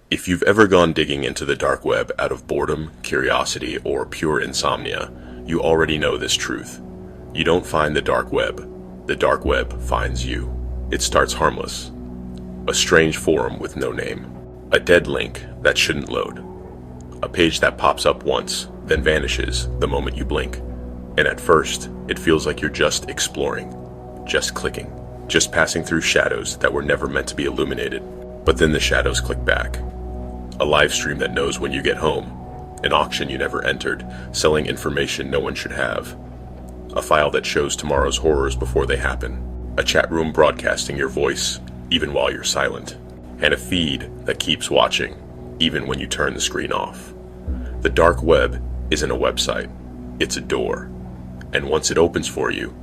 If you've ever gone digging into the dark web out of boredom, curiosity, or pure insomnia, you already know this truth. You don't find the dark web finds you. It starts harmless. A strange forum with no name. A dead link that shouldn't load. A page that pops up once, then vanishes the moment you blink. And at first, it feels like you're just exploring, just clicking, just passing through shadows that were never meant to be illuminated. But then the shadows click back. A live stream that knows when you get home. An auction you never entered, selling information no one should have. A file that shows tomorrow's horrors before they happen. A chat room broadcasting your voice, even while you're silent. And a feed that keeps watching, even when you turn the screen off. The dark web isn't a website, it's a door. And once it opens for you,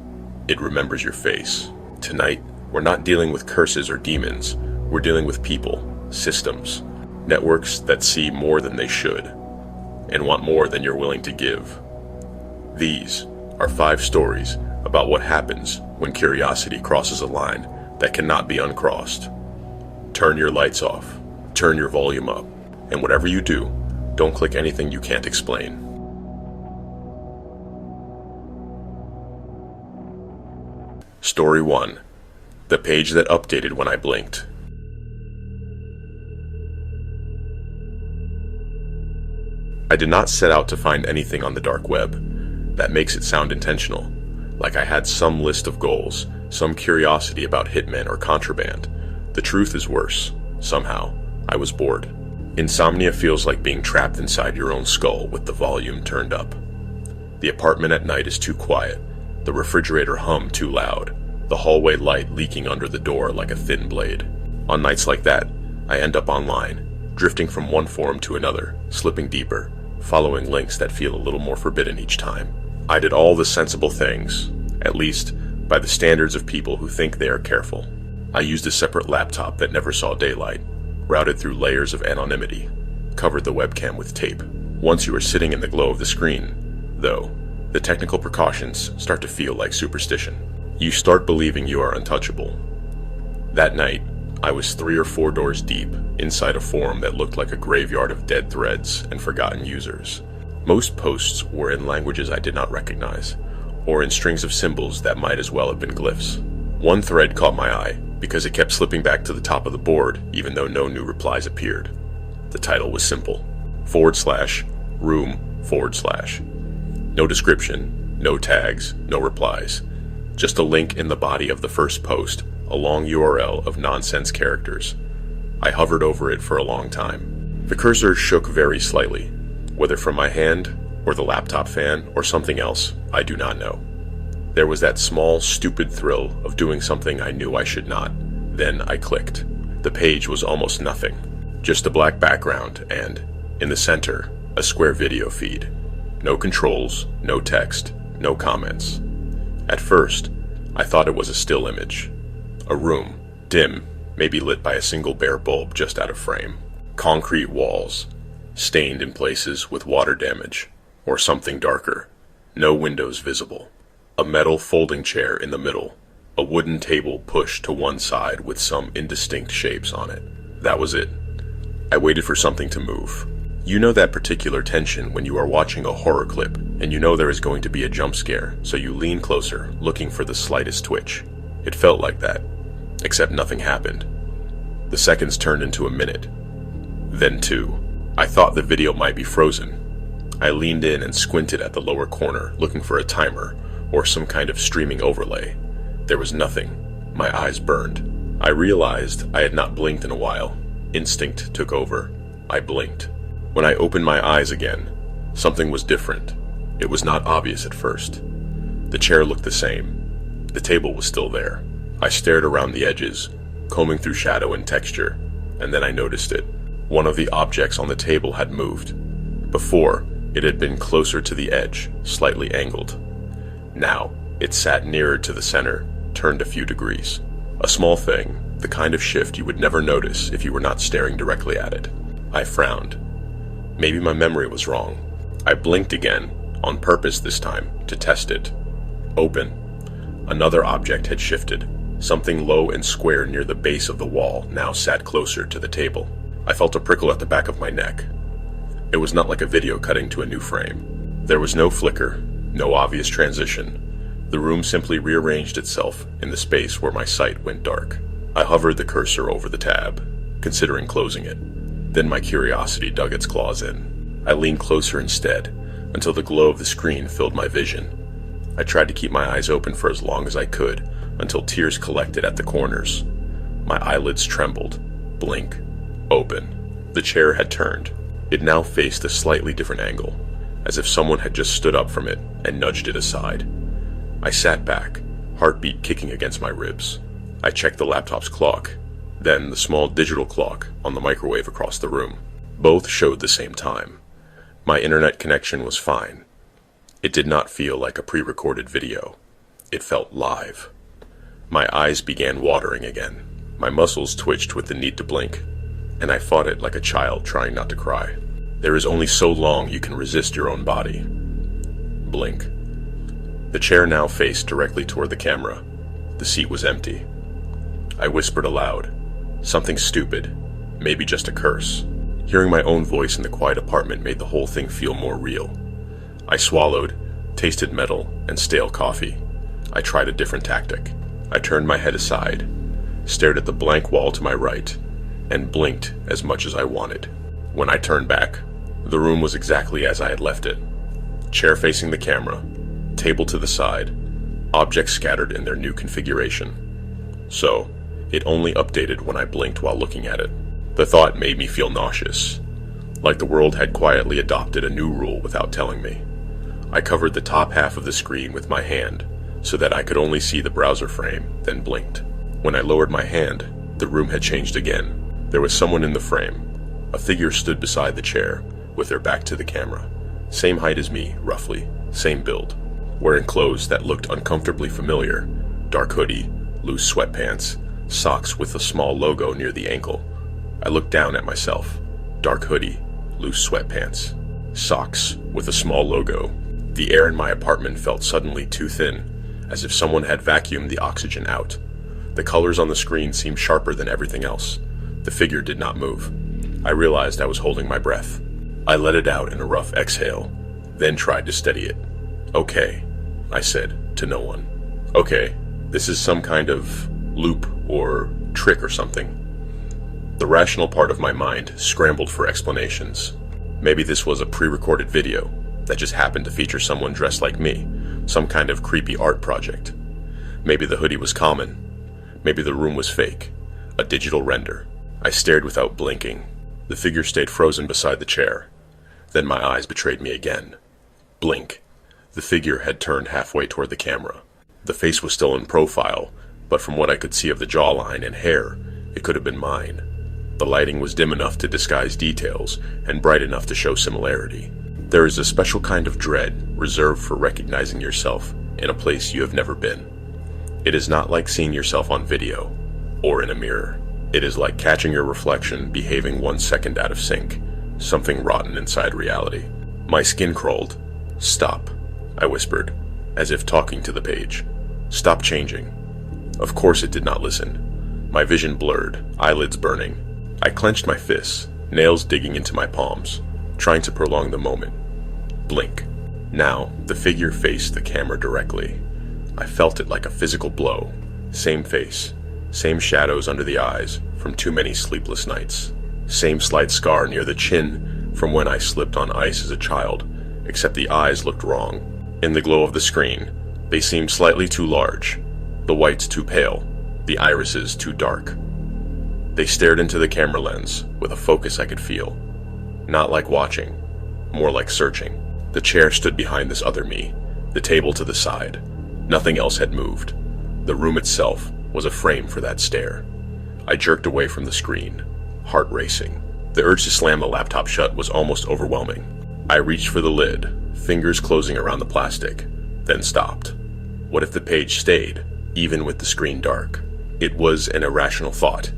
it remembers your face. Tonight, we're not dealing with curses or demons, we're dealing with people, systems, networks that see more than they should, and want more than you're willing to give. These are 5 stories about what happens when curiosity crosses a line that cannot be uncrossed. Turn your lights off, turn your volume up, and whatever you do, don't click anything you can't explain. Story 1. The page that updated when I blinked. I did not set out to find anything on the dark web. That makes it sound intentional, like I had some list of goals, some curiosity about hitmen or contraband. The truth is worse. Somehow, I was bored. Insomnia feels like being trapped inside your own skull with the volume turned up. The apartment at night is too quiet, the refrigerator hum too loud, the hallway light leaking under the door like a thin blade. On nights like that, I end up online, drifting from one forum to another, slipping deeper, following links that feel a little more forbidden each time. I did all the sensible things, at least by the standards of people who think they are careful. I used a separate laptop that never saw daylight, routed through layers of anonymity, covered the webcam with tape. Once you are sitting in the glow of the screen, though, the technical precautions start to feel like superstition. You start believing you are untouchable. That night, I was 3 or 4 doors deep, inside a forum that looked like a graveyard of dead threads and forgotten users. Most posts were in languages I did not recognize, or in strings of symbols that might as well have been glyphs. One thread caught my eye, because it kept slipping back to the top of the board, even though no new replies appeared. The title was simple, /room/. No description, no tags, no replies. Just a link in the body of the first post, a long URL of nonsense characters. I hovered over it for a long time. The cursor shook very slightly. Whether from my hand, or the laptop fan, or something else, I do not know. There was that small, stupid thrill of doing something I knew I should not. Then I clicked. The page was almost nothing. Just a black background and, in the center, a square video feed. No controls, no text, no comments. At first, I thought it was a still image. A room, dim, maybe lit by a single bare bulb just out of frame. Concrete walls, stained in places with water damage, or something darker. No windows visible. A metal folding chair in the middle. A wooden table pushed to one side with some indistinct shapes on it. That was it. I waited for something to move. You know that particular tension when you are watching a horror clip, and you know there is going to be a jump scare, so you lean closer, looking for the slightest twitch. It felt like that, except nothing happened. The seconds turned into a minute. Then 2. I thought the video might be frozen. I leaned in and squinted at the lower corner, looking for a timer, or some kind of streaming overlay. There was nothing. My eyes burned. I realized I had not blinked in a while. Instinct took over. I blinked. When I opened my eyes again, something was different. It was not obvious at first. The chair looked the same. The table was still there. I stared around the edges, combing through shadow and texture, and then I noticed it. One of the objects on the table had moved. Before, it had been closer to the edge, slightly angled. Now, it sat nearer to the center, turned a few degrees. A small thing, the kind of shift you would never notice if you were not staring directly at it. I frowned. Maybe my memory was wrong. I blinked again, on purpose this time, to test it. Open. Another object had shifted. Something low and square near the base of the wall now sat closer to the table. I felt a prickle at the back of my neck. It was not like a video cutting to a new frame. There was no flicker, no obvious transition. The room simply rearranged itself in the space where my sight went dark. I hovered the cursor over the tab, considering closing it. Then my curiosity dug its claws in. I leaned closer instead, until the glow of the screen filled my vision. I tried to keep my eyes open for as long as I could, until tears collected at the corners. My eyelids trembled. Blink. Open. The chair had turned. It now faced a slightly different angle, as if someone had just stood up from it and nudged it aside. I sat back, heartbeat kicking against my ribs. I checked the laptop's clock, then the small digital clock on the microwave across the room. Both showed the same time. My internet connection was fine. It did not feel like a pre-recorded video. It felt live. My eyes began watering again. My muscles twitched with the need to blink, and I fought it like a child trying not to cry. There is only so long you can resist your own body. Blink. The chair now faced directly toward the camera. The seat was empty. I whispered aloud. Something stupid. Maybe just a curse. Hearing my own voice in the quiet apartment made the whole thing feel more real. I swallowed, tasted metal and stale coffee. I tried a different tactic. I turned my head aside, stared at the blank wall to my right, and blinked as much as I wanted. When I turned back, the room was exactly as I had left it. Chair facing the camera, table to the side, objects scattered in their new configuration. So, it only updated when I blinked while looking at it. The thought made me feel nauseous, like the world had quietly adopted a new rule without telling me. I covered the top half of the screen with my hand so that I could only see the browser frame, then blinked. When I lowered my hand, the room had changed again. There was someone in the frame. A figure stood beside the chair, with their back to the camera. Same height as me, roughly, same build. Wearing clothes that looked uncomfortably familiar. Dark hoodie, loose sweatpants, socks with a small logo near the ankle. I looked down at myself. Dark hoodie, loose sweatpants, socks with a small logo. The air in my apartment felt suddenly too thin, as if someone had vacuumed the oxygen out. The colors on the screen seemed sharper than everything else. The figure did not move. I realized I was holding my breath. I let it out in a rough exhale, then tried to steady it. "Okay," I said, to no one. "Okay, this is some kind of loop or trick or something." The rational part of my mind scrambled for explanations. Maybe this was a pre-recorded video that just happened to feature someone dressed like me, some kind of creepy art project. Maybe the hoodie was common. Maybe the room was fake, a digital render. I stared without blinking. The figure stayed frozen beside the chair. Then my eyes betrayed me again. Blink. The figure had turned halfway toward the camera. The face was still in profile, but from what I could see of the jawline and hair, it could have been mine. The lighting was dim enough to disguise details and bright enough to show similarity. There is a special kind of dread reserved for recognizing yourself in a place you have never been. It is not like seeing yourself on video or in a mirror. It is like catching your reflection behaving 1 second out of sync, something rotten inside reality. My skin crawled. "Stop," I whispered, as if talking to the page. "Stop changing." Of course it did not listen. My vision blurred, eyelids burning. I clenched my fists, nails digging into my palms, trying to prolong the moment. Blink. Now, the figure faced the camera directly. I felt it like a physical blow. Same face, same shadows under the eyes from too many sleepless nights. Same slight scar near the chin from when I slipped on ice as a child, except the eyes looked wrong. In the glow of the screen, they seemed slightly too large, the whites too pale, the irises too dark. They stared into the camera lens with a focus I could feel. Not like watching, more like searching. The chair stood behind this other me, the table to the side. Nothing else had moved. The room itself was a frame for that stare. I jerked away from the screen, heart racing. The urge to slam the laptop shut was almost overwhelming. I reached for the lid, fingers closing around the plastic, then stopped. What if the page stayed, even with the screen dark? It was an irrational thought.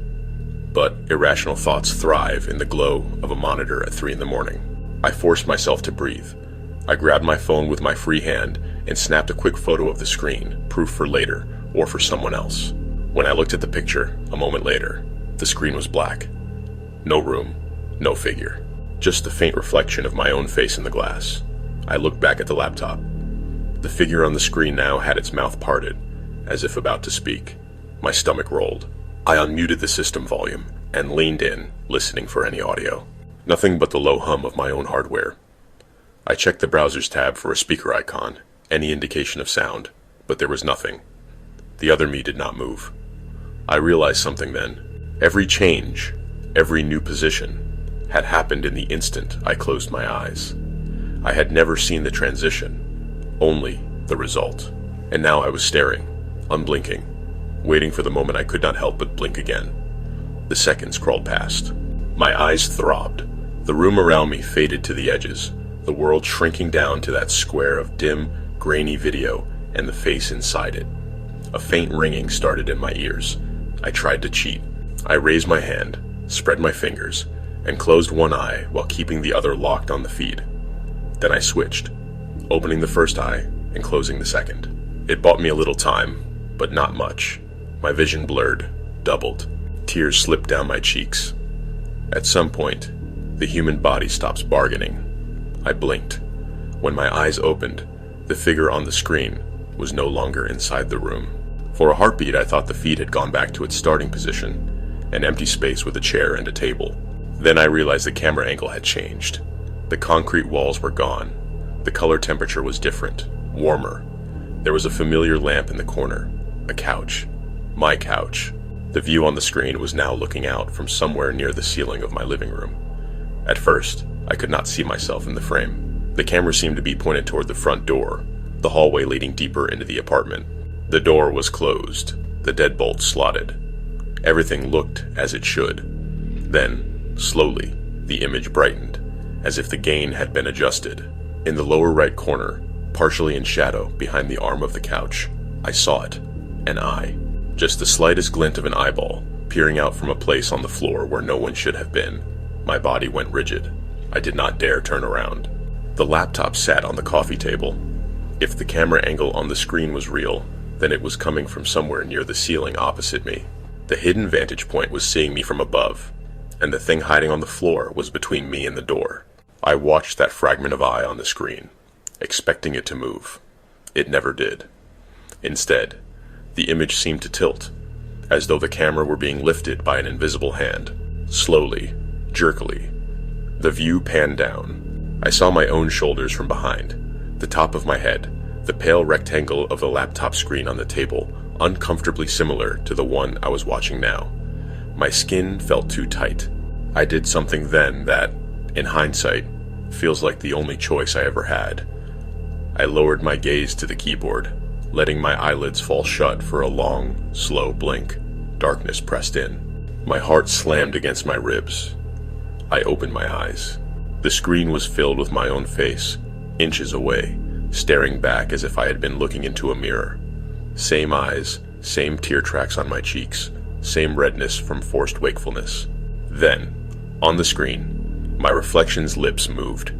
But irrational thoughts thrive in the glow of a monitor at 3 in the morning. I forced myself to breathe. I grabbed my phone with my free hand and snapped a quick photo of the screen, proof for later or for someone else. When I looked at the picture, a moment later, the screen was black. No room, no figure. Just the faint reflection of my own face in the glass. I looked back at the laptop. The figure on the screen now had its mouth parted, as if about to speak. My stomach rolled. I unmuted the system volume and leaned in, listening for any audio. Nothing but the low hum of my own hardware. I checked the browser's tab for a speaker icon, any indication of sound, but there was nothing. The other me did not move. I realized something then. Every change, every new position, had happened in the instant I closed my eyes. I had never seen the transition, only the result. And now I was staring, unblinking, waiting for the moment I could not help but blink again. The seconds crawled past. My eyes throbbed. The room around me faded to the edges, the world shrinking down to that square of dim, grainy video and the face inside it. A faint ringing started in my ears. I tried to cheat. I raised my hand, spread my fingers, and closed one eye while keeping the other locked on the feed. Then I switched, opening the first eye and closing the second. It bought me a little time, but not much. My vision blurred, doubled. Tears slipped down my cheeks. At some point, the human body stops bargaining. I blinked. When my eyes opened, the figure on the screen was no longer inside the room. For a heartbeat, I thought the feed had gone back to its starting position, an empty space with a chair and a table. Then I realized the camera angle had changed. The concrete walls were gone. The color temperature was different, warmer. There was a familiar lamp in the corner, a couch. My couch. The view on the screen was now looking out from somewhere near the ceiling of my living room. At first, I could not see myself in the frame. The camera seemed to be pointed toward the front door, the hallway leading deeper into the apartment. The door was closed, the deadbolt slotted. Everything looked as it should. Then, slowly, the image brightened, as if the gain had been adjusted. In the lower right corner, partially in shadow behind the arm of the couch, I saw it, an eye. Just the slightest glint of an eyeball, peering out from a place on the floor where no one should have been. My body went rigid. I did not dare turn around. The laptop sat on the coffee table. If the camera angle on the screen was real, then it was coming from somewhere near the ceiling opposite me. The hidden vantage point was seeing me from above, and the thing hiding on the floor was between me and the door. I watched that fragment of eye on the screen, expecting it to move. It never did. Instead, the image seemed to tilt, as though the camera were being lifted by an invisible hand. Slowly, jerkily. The view panned down. I saw my own shoulders from behind, the top of my head, the pale rectangle of the laptop screen on the table, uncomfortably similar to the one I was watching now. My skin felt too tight. I did something then that, in hindsight, feels like the only choice I ever had. I lowered my gaze to the keyboard, letting my eyelids fall shut for a long, slow blink. Darkness pressed in. My heart slammed against my ribs. I opened my eyes. The screen was filled with my own face, inches away, staring back as if I had been looking into a mirror. Same eyes, same tear tracks on my cheeks, same redness from forced wakefulness. Then, on the screen, my reflection's lips moved.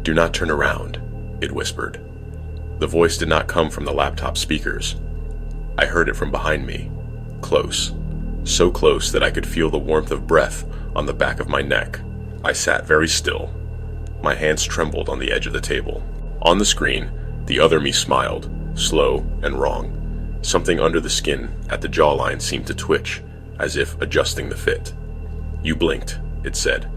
"Do not turn around," it whispered. The voice did not come from the laptop speakers. I heard it from behind me, close, so close that I could feel the warmth of breath on the back of my neck. I sat very still. My hands trembled on the edge of the table. On the screen, the other me smiled, slow and wrong. Something under the skin at the jawline seemed to twitch, as if adjusting the fit. "You blinked," it said.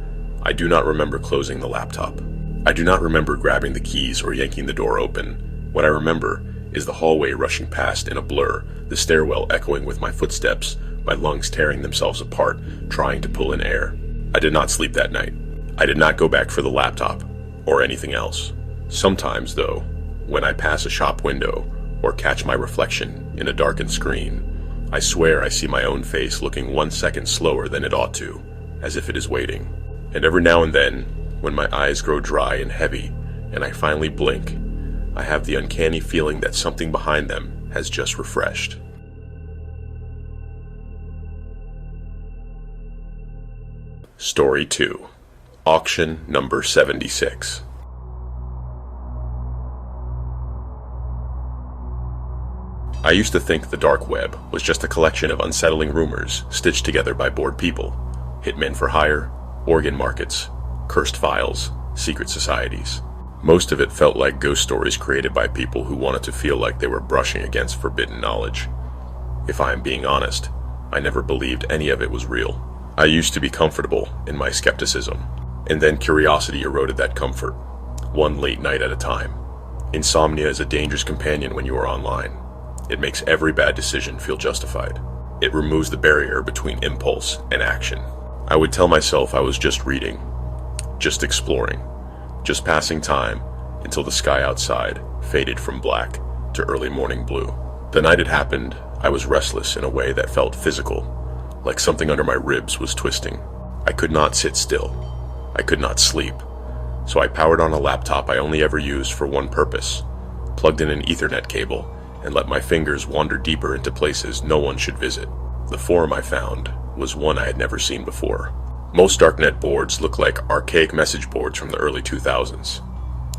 I do not remember closing the laptop. I do not remember grabbing the keys or yanking the door open. What I remember is the hallway rushing past in a blur, the stairwell echoing with my footsteps, my lungs tearing themselves apart, trying to pull in air. I did not sleep that night. I did not go back for the laptop, or anything else. Sometimes, though, when I pass a shop window, or catch my reflection in a darkened screen, I swear I see my own face looking 1 second slower than it ought to, as if it is waiting. And every now and then, when my eyes grow dry and heavy, and I finally blink, I have the uncanny feeling that something behind them has just refreshed. Story 2. Auction number 76. I used to think the dark web was just a collection of unsettling rumors stitched together by bored people. Hitmen for hire, organ markets, cursed files, secret societies. Most of it felt like ghost stories created by people who wanted to feel like they were brushing against forbidden knowledge. If I am being honest, I never believed any of it was real. I used to be comfortable in my skepticism, and then curiosity eroded that comfort, one late night at a time. Insomnia is a dangerous companion when you are online. It makes every bad decision feel justified. It removes the barrier between impulse and action. I would tell myself I was just reading, just exploring, just passing time until the sky outside faded from black to early morning blue. The night it happened, I was restless in a way that felt physical, like something under my ribs was twisting. I could not sit still. I could not sleep. So I powered on a laptop I only ever used for one purpose, plugged in an Ethernet cable, and let my fingers wander deeper into places no one should visit. The forum I found was one I had never seen before. Most darknet boards look like archaic message boards from the early 2000s.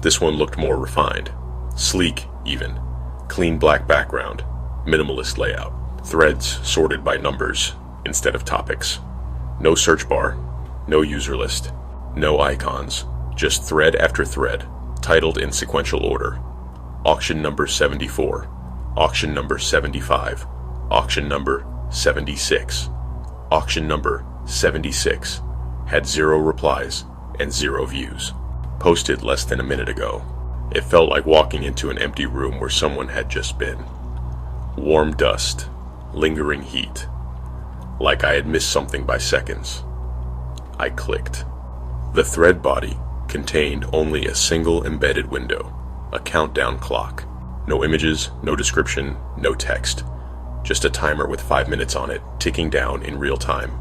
This one looked more refined, sleek even, clean black background, minimalist layout, threads sorted by numbers instead of topics. No search bar, no user list, no icons, just thread after thread, titled in sequential order. Auction number 74, auction number 75, auction number 76. Auction number 76 had 0 replies and 0 views. Posted less than a minute ago. It felt like walking into an empty room where someone had just been. Warm dust, lingering heat, like I had missed something by seconds. I clicked. The thread body contained only a single embedded window, a countdown clock. No images, no description, no text. Just a timer with 5 minutes on it, ticking down in real time.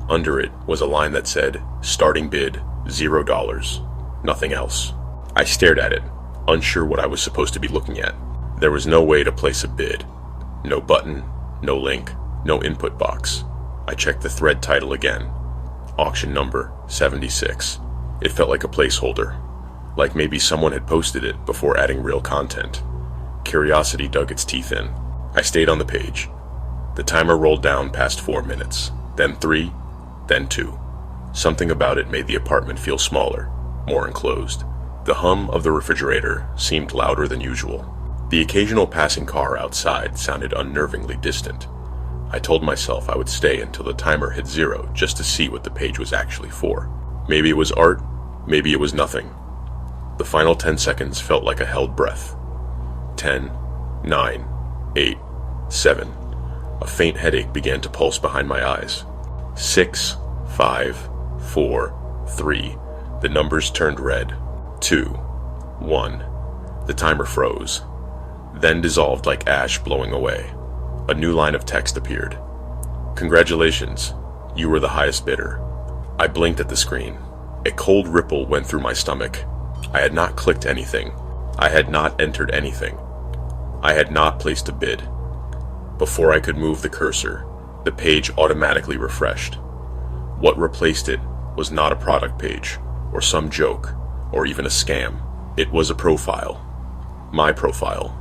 Under it was a line that said, starting bid, $0. Nothing else. I stared at it, unsure what I was supposed to be looking at. There was no way to place a bid. No button, no link, no input box. I checked the thread title again. Auction number 76. It felt like a placeholder, like maybe someone had posted it before adding real content. Curiosity dug its teeth in. I stayed on the page. The timer rolled down past 4 minutes, then 3, then 2. Something about it made the apartment feel smaller, more enclosed. The hum of the refrigerator seemed louder than usual. The occasional passing car outside sounded unnervingly distant. I told myself I would stay until the timer hit 0 just to see what the page was actually for. Maybe it was art, maybe it was nothing. The final 10 seconds felt like a held breath. 10, 9, 8, 7. A faint headache began to pulse behind my eyes. 6, 5, 4, 3. The numbers turned red. 2, 1. The timer froze, then dissolved like ash blowing away. A new line of text appeared. Congratulations, you were the highest bidder. I blinked at the screen. A cold ripple went through my stomach. I had not clicked anything. I had not entered anything. I had not placed a bid. Before I could move the cursor, the page automatically refreshed. What replaced it was not a product page, or some joke, or even a scam. It was a profile. My profile.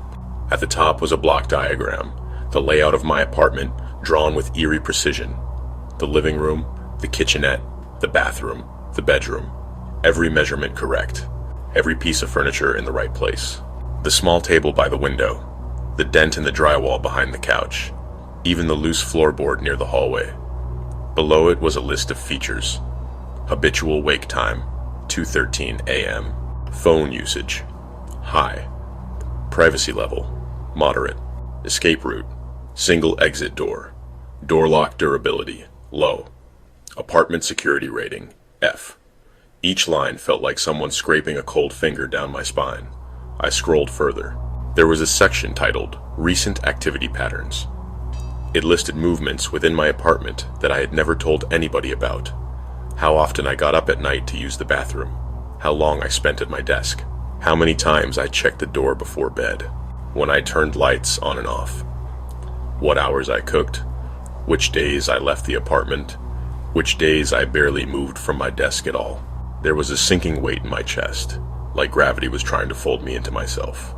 At the top was a block diagram, the layout of my apartment drawn with eerie precision. The living room, the kitchenette, the bathroom, the bedroom. Every measurement correct. Every piece of furniture in the right place. The small table by the window. The dent in the drywall behind the couch. Even the loose floorboard near the hallway. Below it was a list of features. Habitual wake time, 2:13 a.m. Phone usage, high. Privacy level, moderate. Escape route, single exit door. Door lock durability, low. Apartment security rating, F. Each line felt like someone scraping a cold finger down my spine. I scrolled further. There was a section titled, Recent Activity Patterns. It listed movements within my apartment that I had never told anybody about. How often I got up at night to use the bathroom. How long I spent at my desk. How many times I checked the door before bed. When I turned lights on and off. What hours I cooked. Which days I left the apartment. Which days I barely moved from my desk at all. There was a sinking weight in my chest, like gravity was trying to fold me into myself.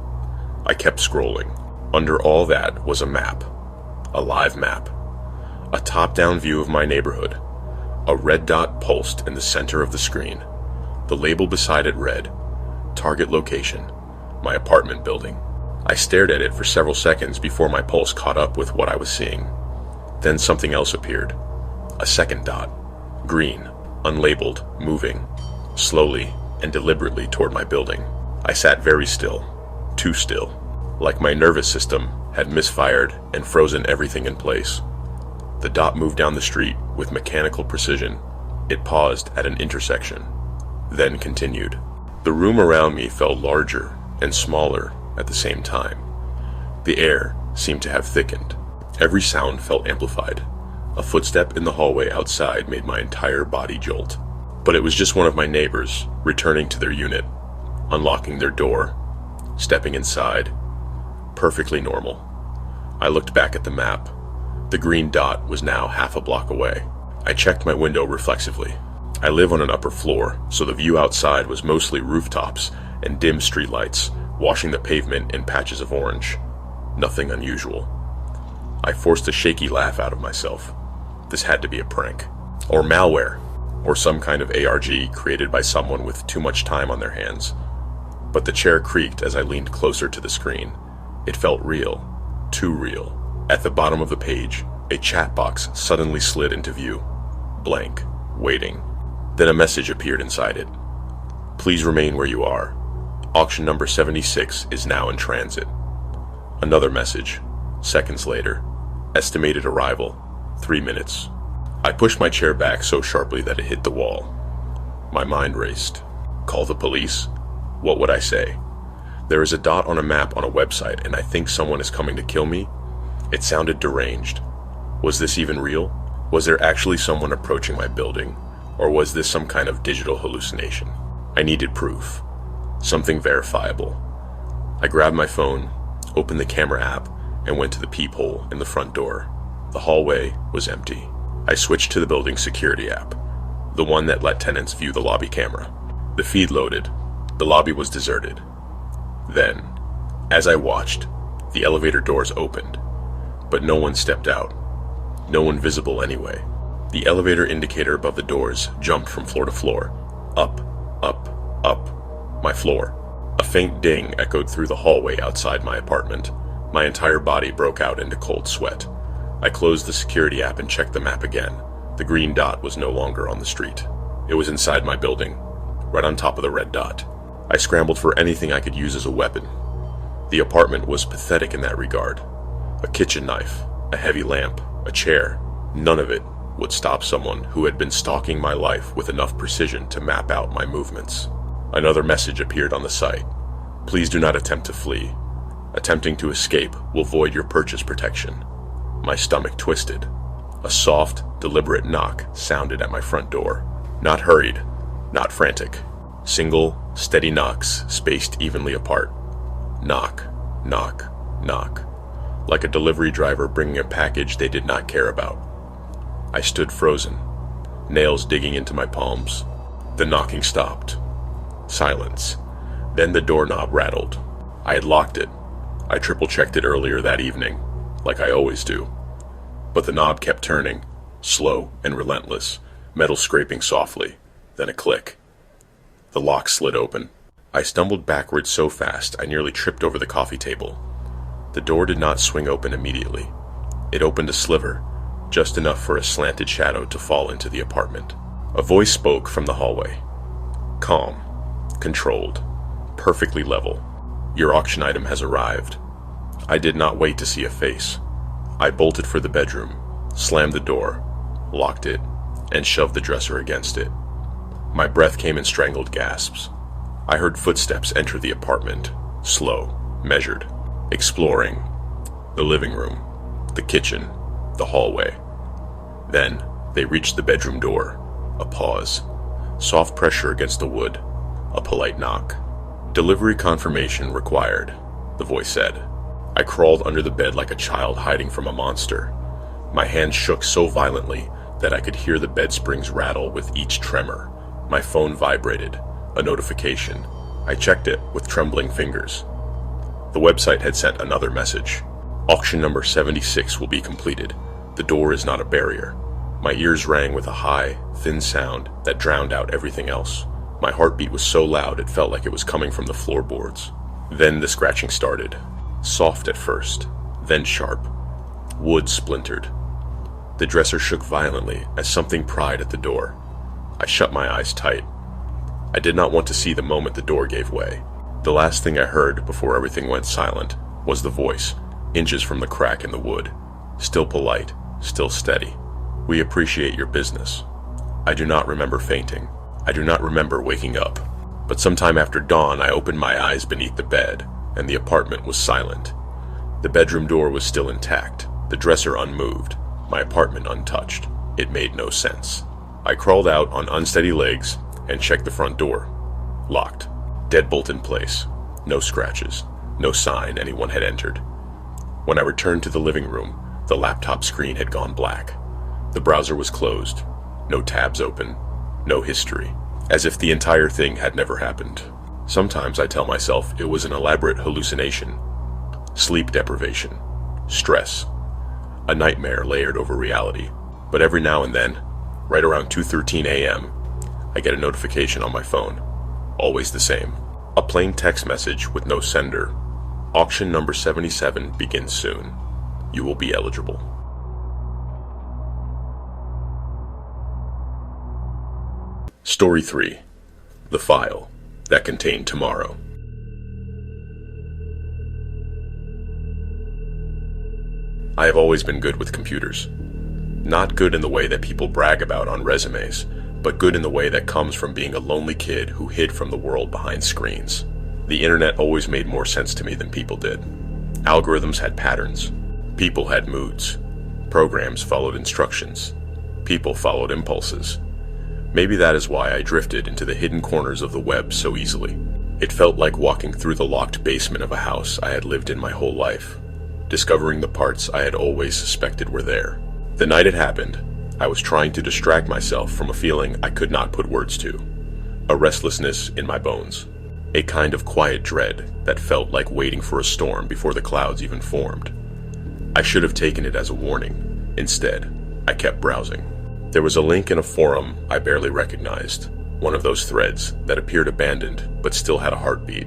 I kept scrolling. Under all that was a map. A live map. A top-down view of my neighborhood. A red dot pulsed in the center of the screen. The label beside it read, "Target location, my apartment building." I stared at it for several seconds before my pulse caught up with what I was seeing. Then something else appeared. A second dot. Green, unlabeled, moving, slowly and deliberately toward my building. I sat very still, too still, like my nervous system had misfired and frozen everything in place. The dot moved down the street with mechanical precision. It paused at an intersection, then continued. The room around me felt larger and smaller at the same time. The air seemed to have thickened. Every sound felt amplified. A footstep in the hallway outside made my entire body jolt. But it was just one of my neighbors returning to their unit, unlocking their door, stepping inside. Perfectly normal. I looked back at the map. The green dot was now half a block away. I checked my window reflexively. I live on an upper floor, so the view outside was mostly rooftops and dim streetlights, washing the pavement in patches of orange. Nothing unusual. I forced a shaky laugh out of myself. This had to be a prank. Or malware. Or some kind of ARG created by someone with too much time on their hands. But the chair creaked as I leaned closer to the screen. It felt real. Too real. At the bottom of the page, a chat box suddenly slid into view. Blank. Waiting. Then a message appeared inside it. "Please remain where you are. Auction number 76 is now in transit." Another message. Seconds later. Estimated arrival, 3 minutes. I pushed my chair back so sharply that it hit the wall. My mind raced. Call the police? What would I say? There is a dot on a map on a website and I think someone is coming to kill me? It sounded deranged. Was this even real? Was there actually someone approaching my building? Or was this some kind of digital hallucination? I needed proof. Something verifiable. I grabbed my phone, opened the camera app, and went to the peephole in the front door. The hallway was empty. I switched to the building's security app, the one that let tenants view the lobby camera. The feed loaded. The lobby was deserted. Then, as I watched, the elevator doors opened, but no one stepped out. No one visible anyway. The elevator indicator above the doors jumped from floor to floor. Up, up, up. My floor. A faint ding echoed through the hallway outside my apartment. My entire body broke out into cold sweat. I closed the security app and checked the map again. The green dot was no longer on the street. It was inside my building, right on top of the red dot. I scrambled for anything I could use as a weapon. The apartment was pathetic in that regard. A kitchen knife, a heavy lamp, a chair. None of it would stop someone who had been stalking my life with enough precision to map out my movements. Another message appeared on the site. Please do not attempt to flee. Attempting to escape will void your purchase protection. My stomach twisted. A soft, deliberate knock sounded at my front door. Not hurried, not frantic. Single, steady knocks spaced evenly apart. Knock, knock, knock. Like a delivery driver bringing a package they did not care about. I stood frozen, nails digging into my palms. The knocking stopped. Silence. Then the doorknob rattled. I had locked it. I triple-checked it earlier that evening, like I always do. But the knob kept turning, slow and relentless, metal scraping softly, then a click. The lock slid open. I stumbled backwards so fast I nearly tripped over the coffee table. The door did not swing open immediately. It opened a sliver, just enough for a slanted shadow to fall into the apartment. A voice spoke from the hallway. Calm, controlled, perfectly level. Your auction item has arrived. I did not wait to see a face. I bolted for the bedroom, slammed the door, locked it, and shoved the dresser against it. My breath came in strangled gasps. I heard footsteps enter the apartment, slow, measured, exploring the living room, the kitchen, the hallway. Then they reached the bedroom door. A pause. Soft pressure against the wood. A polite knock. Delivery confirmation required, the voice said. I crawled under the bed like a child hiding from a monster. My hands shook so violently that I could hear the bed springs rattle with each tremor. My phone vibrated. A notification. I checked it with trembling fingers. The website had sent another message. Auction number 76 will be completed. The door is not a barrier. My ears rang with a high, thin sound that drowned out everything else. My heartbeat was so loud it felt like it was coming from the floorboards. Then the scratching started. Soft at first, then sharp. Wood splintered. The dresser shook violently as something pried at the door. I shut my eyes tight. I did not want to see the moment the door gave way. The last thing I heard before everything went silent was the voice, inches from the crack in the wood. Still polite, still steady. "We appreciate your business." I do not remember fainting. I do not remember waking up. But sometime after dawn, I opened my eyes beneath the bed, and the apartment was silent. The bedroom door was still intact, the dresser unmoved, my apartment untouched. It made no sense. I crawled out on unsteady legs and checked the front door. Locked. Deadbolt in place. No scratches. No sign anyone had entered. When I returned to the living room, the laptop screen had gone black. The browser was closed. No tabs open. No history. As if the entire thing had never happened. Sometimes I tell myself it was an elaborate hallucination. Sleep deprivation. Stress. A nightmare layered over reality. But every now and then, right around 2:13 a.m., I get a notification on my phone. Always the same. A plain text message with no sender. Auction number 77 begins soon. You will be eligible. Story 3. The File That Contained Tomorrow. I have always been good with computers. Not good in the way that people brag about on resumes, but good in the way that comes from being a lonely kid who hid from the world behind screens. The internet always made more sense to me than people did. Algorithms had patterns. People had moods. Programs followed instructions. People followed impulses. Maybe that is why I drifted into the hidden corners of the web so easily. It felt like walking through the locked basement of a house I had lived in my whole life, discovering the parts I had always suspected were there. The night it happened, I was trying to distract myself from a feeling I could not put words to. A restlessness in my bones. A kind of quiet dread that felt like waiting for a storm before the clouds even formed. I should have taken it as a warning. Instead, I kept browsing. There was a link in a forum I barely recognized. One of those threads that appeared abandoned but still had a heartbeat.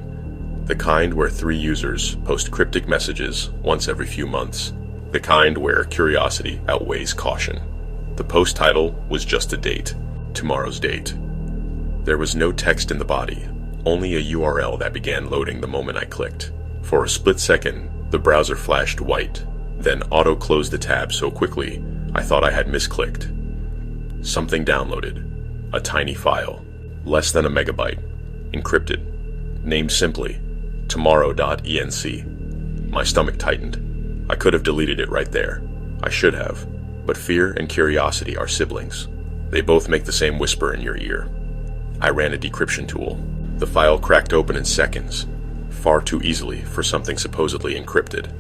The kind where 3 users post cryptic messages once every few months. The kind where curiosity outweighs caution. The post title was just a date. Tomorrow's date. There was no text in the body, only a URL that began loading the moment I clicked. For a split second, the browser flashed white, then auto-closed the tab so quickly I thought I had misclicked. Something downloaded. A tiny file. Less than a megabyte. Encrypted. Named simply tomorrow.enc. My stomach tightened. I could have deleted it right there. I should have. But fear and curiosity are siblings. They both make the same whisper in your ear. I ran a decryption tool. The file cracked open in seconds. Far too easily for something supposedly encrypted.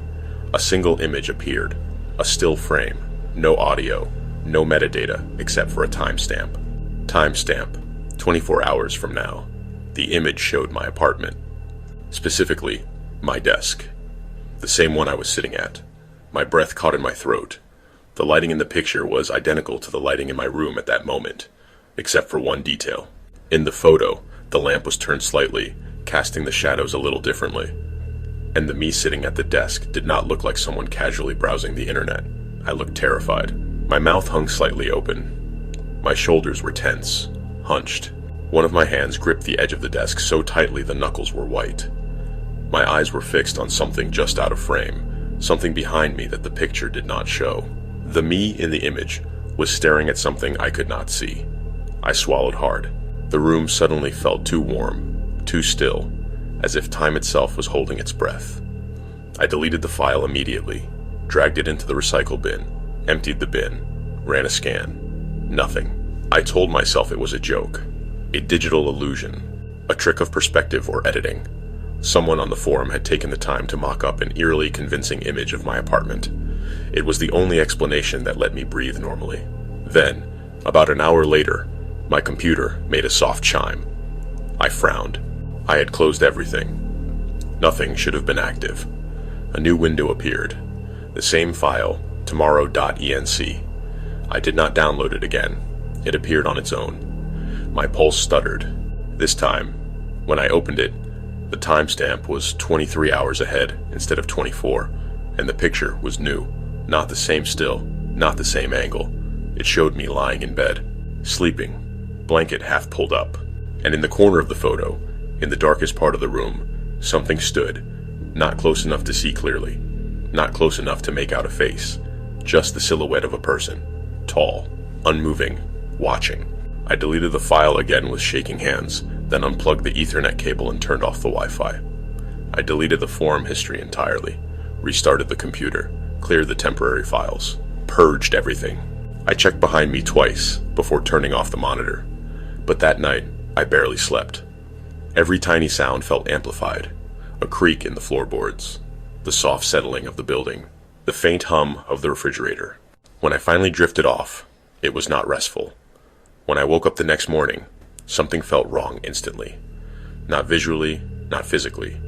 A single image appeared. A still frame. No audio. No metadata except for a timestamp. Timestamp. 24 hours from now. The image showed my apartment. Specifically, my desk. The same one I was sitting at. My breath caught in my throat. The lighting in the picture was identical to the lighting in my room at that moment, except for one detail. In the photo, the lamp was turned slightly, casting the shadows a little differently. And the me sitting at the desk did not look like someone casually browsing the internet. I looked terrified. My mouth hung slightly open. My shoulders were tense, hunched. One of my hands gripped the edge of the desk so tightly the knuckles were white. My eyes were fixed on something just out of frame, something behind me that the picture did not show. The me in the image was staring at something I could not see. I swallowed hard. The room suddenly felt too warm, too still, as if time itself was holding its breath. I deleted the file immediately, dragged it into the recycle bin, emptied the bin, ran a scan. Nothing. I told myself it was a joke, a digital illusion, a trick of perspective or editing. Someone on the forum had taken the time to mock up an eerily convincing image of my apartment. It was the only explanation that let me breathe normally. Then, about an hour later, my computer made a soft chime. I frowned. I had closed everything. Nothing should have been active. A new window appeared. The same file, tomorrow.enc. I did not download it again. It appeared on its own. My pulse stuttered. This time, when I opened it, the timestamp was 23 hours ahead instead of 24, and the picture was new. Not the same still, not the same angle. It showed me lying in bed, sleeping, blanket half pulled up, and in the corner of the photo, in the darkest part of the room, something stood, not close enough to see clearly, not close enough to make out a face, just the silhouette of a person, tall, unmoving, watching. I deleted the file again with shaking hands, then unplugged the Ethernet cable and turned off the Wi-Fi. I deleted the forum history entirely, restarted the computer, cleared the temporary files, purged everything. I checked behind me twice before turning off the monitor, but that night I barely slept. Every tiny sound felt amplified, a creak in the floorboards, the soft settling of the building, the faint hum of the refrigerator. When I finally drifted off, it was not restful. When I woke up the next morning, something felt wrong instantly. Not visually, not physically.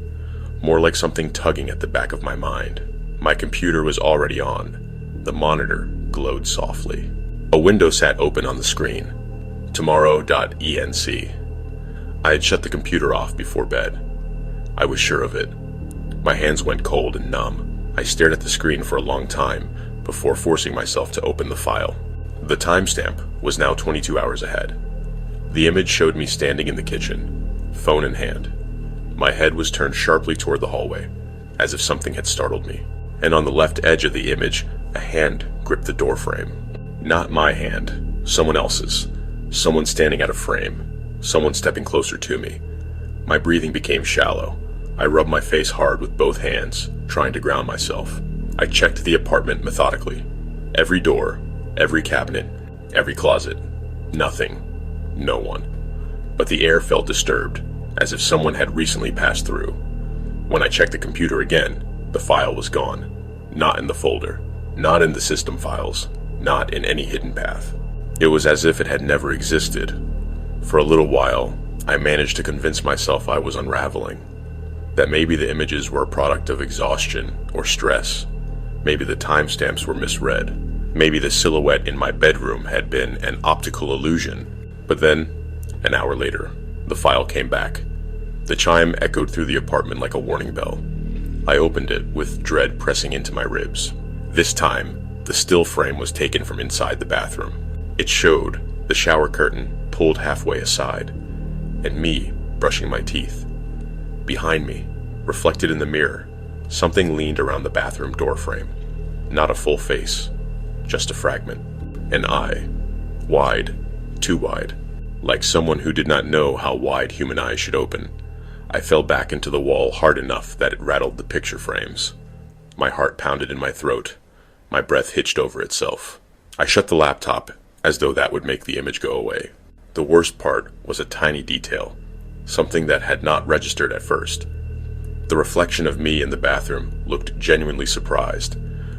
More like something tugging at the back of my mind. My computer was already on. The monitor glowed softly. A window sat open on the screen. Tomorrow.enc. I had shut the computer off before bed. I was sure of it. My hands went cold and numb. I stared at the screen for a long time before forcing myself to open the file. The timestamp was now 22 hours ahead. The image showed me standing in the kitchen, phone in hand. My head was turned sharply toward the hallway, as if something had startled me. And on the left edge of the image, a hand gripped the door frame. Not my hand, someone else's. Someone standing at a frame, someone stepping closer to me. My breathing became shallow. I rubbed my face hard with both hands, trying to ground myself. I checked the apartment methodically. Every door, every cabinet, every closet. Nothing. No one. But the air felt disturbed, as if someone had recently passed through. When I checked the computer again, the file was gone. Not in the folder. Not in the system files. Not in any hidden path. It was as if it had never existed. For a little while, I managed to convince myself I was unraveling. That maybe the images were a product of exhaustion or stress. Maybe the timestamps were misread. Maybe the silhouette in my bedroom had been an optical illusion. But then, an hour later, the file came back. The chime echoed through the apartment like a warning bell. I opened it with dread pressing into my ribs. This time, the still frame was taken from inside the bathroom. It showed the shower curtain pulled halfway aside, and me brushing my teeth. Behind me, reflected in the mirror, something leaned around the bathroom door frame. Not a full face, just a fragment. An eye, wide, too wide, like someone who did not know how wide human eyes should open. I fell back into the wall hard enough that it rattled the picture frames. My heart pounded in my throat. My breath hitched over itself. I shut the laptop, as though that would make the image go away. The worst part was a tiny detail, something that had not registered at first. The reflection of me in the bathroom looked genuinely surprised,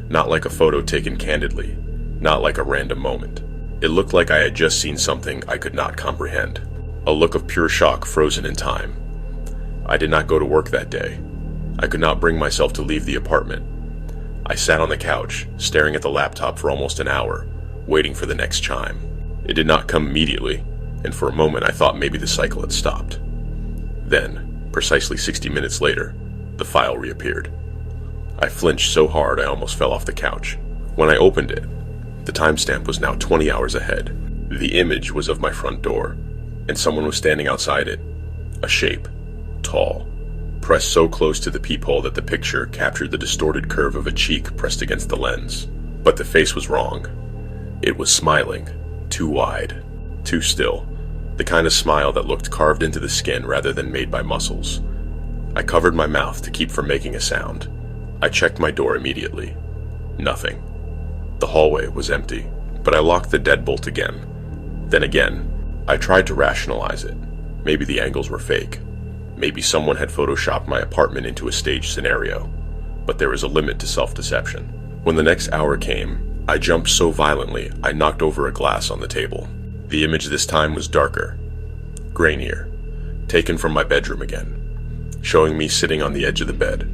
not like a photo taken candidly, not like a random moment. It looked like I had just seen something I could not comprehend, a look of pure shock frozen in time. I did not go to work that day. I could not bring myself to leave the apartment. I sat on the couch, staring at the laptop for almost an hour, waiting for the next chime. It did not come immediately, and for a moment I thought maybe the cycle had stopped. Then, precisely 60 minutes later, the file reappeared. I flinched so hard I almost fell off the couch. When I opened it, the timestamp was now 20 hours ahead. The image was of my front door, and someone was standing outside it. A shape, tall, pressed so close to the peephole that the picture captured the distorted curve of a cheek pressed against the lens. But the face was wrong. It was smiling, too wide, too still, the kind of smile that looked carved into the skin rather than made by muscles. I covered my mouth to keep from making a sound. I checked my door immediately. Nothing. The hallway was empty, but I locked the deadbolt again. Then again, I tried to rationalize it. Maybe the angles were fake. Maybe someone had photoshopped my apartment into a staged scenario. But there is a limit to self-deception. When the next hour came, I jumped so violently I knocked over a glass on the table. The image this time was darker, grainier, taken from my bedroom again, showing me sitting on the edge of the bed,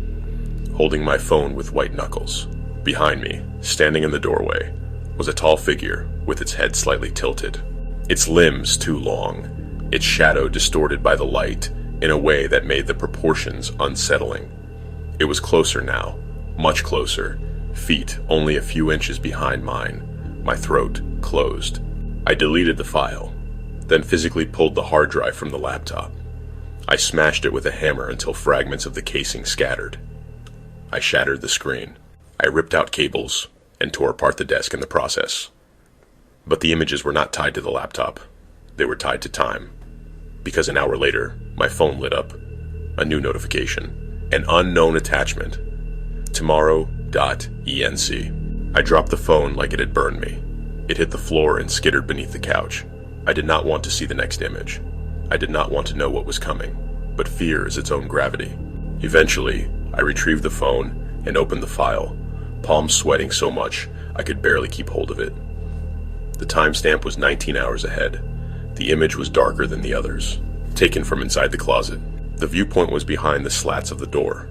holding my phone with white knuckles. Behind me, standing in the doorway, was a tall figure with its head slightly tilted. Its limbs too long, its shadow distorted by the light in a way that made the proportions unsettling. It was closer now, much closer, feet only a few inches behind mine, my throat closed. I deleted the file, then physically pulled the hard drive from the laptop. I smashed it with a hammer until fragments of the casing scattered. I shattered the screen. I ripped out cables and tore apart the desk in the process. But the images were not tied to the laptop. They were tied to time. Because an hour later, my phone lit up. A new notification. An unknown attachment. Tomorrow.enc. I dropped the phone like it had burned me. It hit the floor and skittered beneath the couch. I did not want to see the next image. I did not want to know what was coming. But fear is its own gravity. Eventually, I retrieved the phone and opened the file, palms sweating so much I could barely keep hold of it. The timestamp was 19 hours ahead. The image was darker than the others, taken from inside the closet. The viewpoint was behind the slats of the door.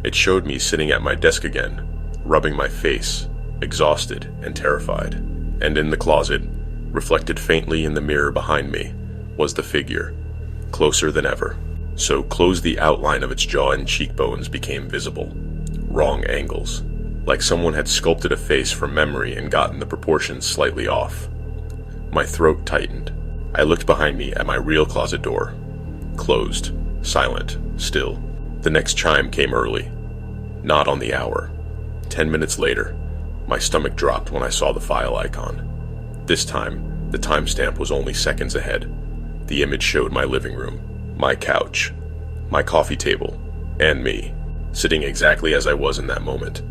It showed me sitting at my desk again, rubbing my face, exhausted and terrified. And in the closet, reflected faintly in the mirror behind me, was the figure, closer than ever. So close the outline of its jaw and cheekbones became visible. Wrong angles, like someone had sculpted a face from memory and gotten the proportions slightly off. My throat tightened. I looked behind me at my real closet door. Closed, silent, still. The next chime came early. Not on the hour. 10 minutes later, my stomach dropped when I saw the file icon. This time, the timestamp was only seconds ahead. The image showed my living room, my couch, my coffee table, and me, sitting exactly as I was in that moment.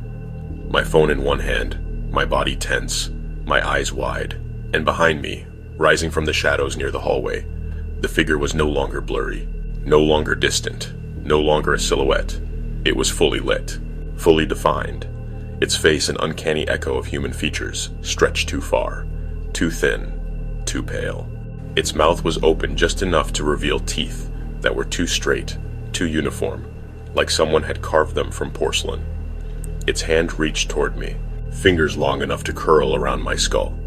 My phone in one hand, my body tense, my eyes wide, and behind me, rising from the shadows near the hallway, the figure was no longer blurry, no longer distant, no longer a silhouette. It was fully lit, fully defined, its face an uncanny echo of human features, stretched too far, too thin, too pale. Its mouth was open just enough to reveal teeth that were too straight, too uniform, like someone had carved them from porcelain. Its hand reached toward me, fingers long enough to curl around my skull.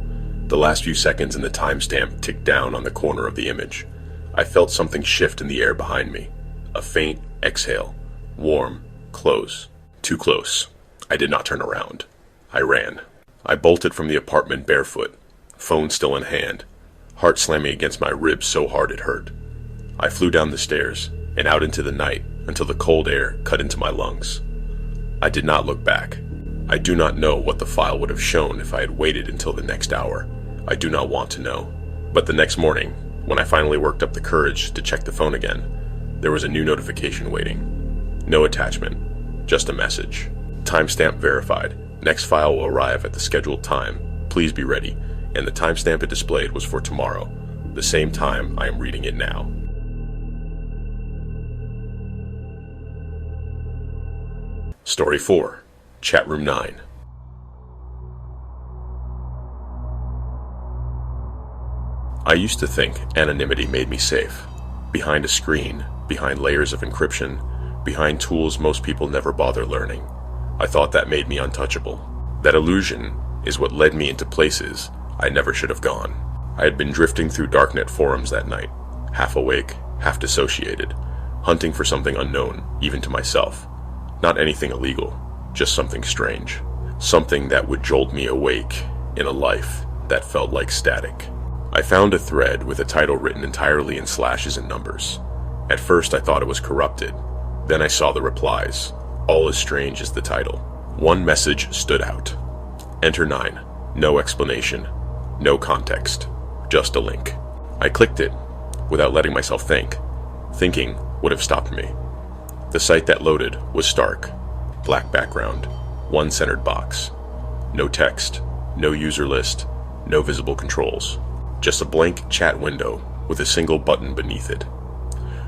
The last few seconds in the timestamp ticked down on the corner of the image. I felt something shift in the air behind me. A faint exhale. Warm. Close. Too close. I did not turn around. I ran. I bolted from the apartment barefoot, phone still in hand, heart slamming against my ribs so hard it hurt. I flew down the stairs and out into the night until the cold air cut into my lungs. I did not look back. I do not know what the file would have shown if I had waited until the next hour. I do not want to know. But the next morning, when I finally worked up the courage to check the phone again, there was a new notification waiting. No attachment, just a message. Timestamp verified. Next file will arrive at the scheduled time. Please be ready. And the timestamp it displayed was for tomorrow, the same time I am reading it now. Story 4. Chatroom 9. I used to think anonymity made me safe. Behind a screen, behind layers of encryption, behind tools most people never bother learning. I thought that made me untouchable. That illusion is what led me into places I never should have gone. I had been drifting through darknet forums that night, half awake, half dissociated, hunting for something unknown, even to myself. Not anything illegal, just something strange. Something that would jolt me awake in a life that felt like static. I found a thread with a title written entirely in slashes and numbers. At first I thought it was corrupted. Then I saw the replies, all as strange as the title. One message stood out. Enter 9. No explanation. No context. Just a link. I clicked it, without letting myself think. Thinking would have stopped me. The site that loaded was stark. Black background. One centered box. No text. No user list. No visible controls. Just a blank chat window with a single button beneath it.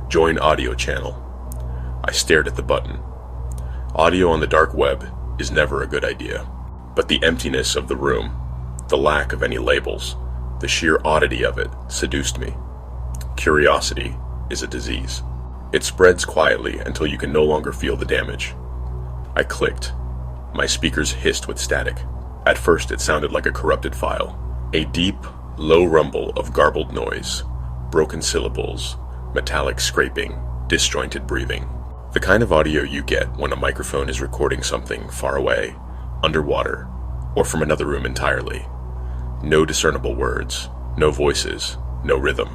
Join audio channel. I stared at the button. Audio on the dark web is never a good idea. But the emptiness of the room, the lack of any labels, the sheer oddity of it seduced me. Curiosity is a disease. It spreads quietly until you can no longer feel the damage. I clicked. My speakers hissed with static. At first it sounded like a corrupted file. A deep, low rumble of garbled noise, broken syllables, metallic scraping, disjointed breathing. The kind of audio you get when a microphone is recording something far away, underwater, or from another room entirely. No discernible words, no voices, no rhythm,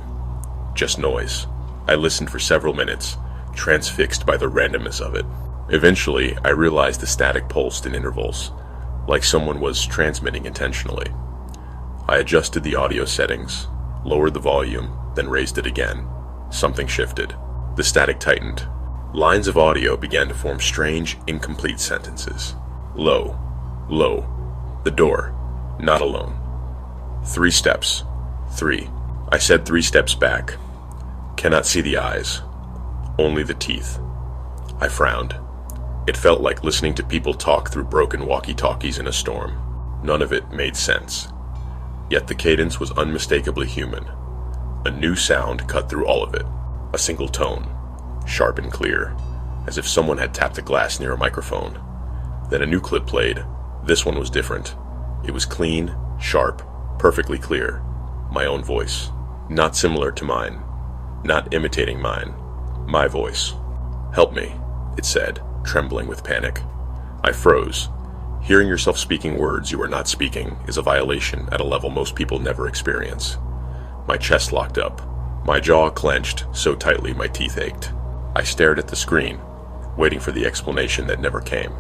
just noise. I listened for several minutes, transfixed by the randomness of it. Eventually, I realized the static pulsed in intervals, like someone was transmitting intentionally. I adjusted the audio settings, lowered the volume, then raised it again. Something shifted. The static tightened. Lines of audio began to form strange, incomplete sentences. Low, low, the door, not alone. 3 steps, 3. I said 3 steps back. Cannot see the eyes, only the teeth. I frowned. It felt like listening to people talk through broken walkie-talkies in a storm. None of it made sense. Yet the cadence was unmistakably human. A new sound cut through all of it. A single tone, sharp and clear, as if someone had tapped the glass near a microphone. Then a new clip played. This one was different. It was clean, sharp, perfectly clear. My own voice. Not similar to mine. Not imitating mine. My voice. "Help me," it said, trembling with panic. I froze. Hearing yourself speaking words you are not speaking is a violation at a level most people never experience. My chest locked up. My jaw clenched so tightly my teeth ached. I stared at the screen, waiting for the explanation that never came.